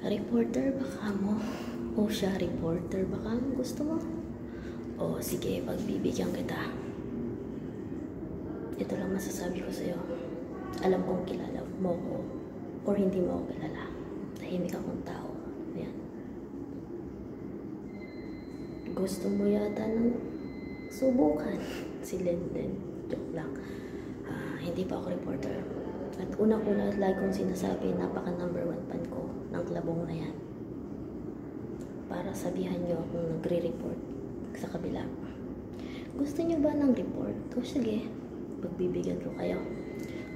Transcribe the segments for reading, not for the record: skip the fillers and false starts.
Reporter baka mo? O siya reporter baka mo? Gusto mo? O sige, pagbibigyan kita. Ito lang masasabi ko sa'yo. Alam kong kilala mo ko or hindi mo ako kilala. Tahimik akong tao. Ayan. Gusto mo yata ng subukan si Linden. Joke lang. Hindi pa ako reporter. At unang-una, lagi kong sinasabi, napaka number 1 fan ko ng klabong na yan. Para sabihan nyo akong nagre-report sa kabila. Gusto nyo ba ng report? O sige, pagbibigyan ko kayo.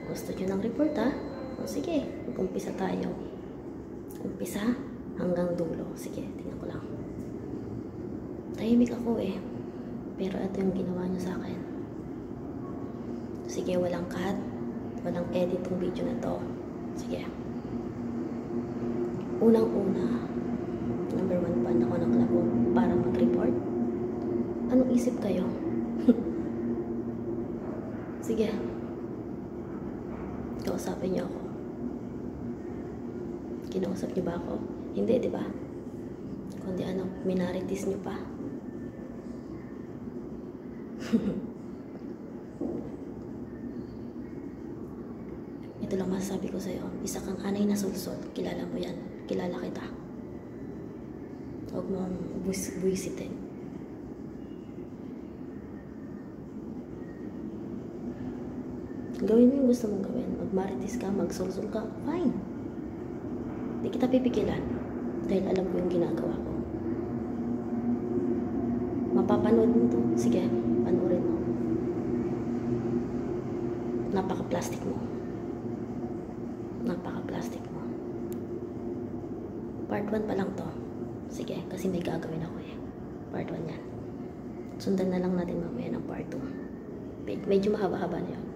Gusto nyo ng report ha? O sige, mag-umpisa tayo. Umpisa hanggang dulo. Sige, tingnan ko lang. Tahimik ako eh. Pero ito yung ginawa nyo sa akin. Sige, walang cut. Walang edit tong video na to. Sige. Unang-una, number 1 fan ako ng klabo para mag-report. Anong isip kayo? Sige. Kausapin niyo ako. Kinausap niyo ba ako? Hindi, di ba? Kundi ano, minaritis niyo pa. Ito lang masasabi ko sa'yo. Isa kang anay na sulsol. Kilala mo yan. Kilala kita. Huwag mo buwisitin. Gawin mo yung gusto mong gawin. Magmaritis ka, magsulsul ka. Fine. Hindi kita pipigilan. Dahil alam ko yung ginagawa ko. Mapapanood mo to. Sige, panoorin mo. Napaka-plastic mo. Napaka-plastic mo. Part 1 pa lang to. Sige, kasi may gagawin ako eh. Part 1 yan. Sundan na lang natin mamaya ng part 2. Medyo mahaba-haba na yun.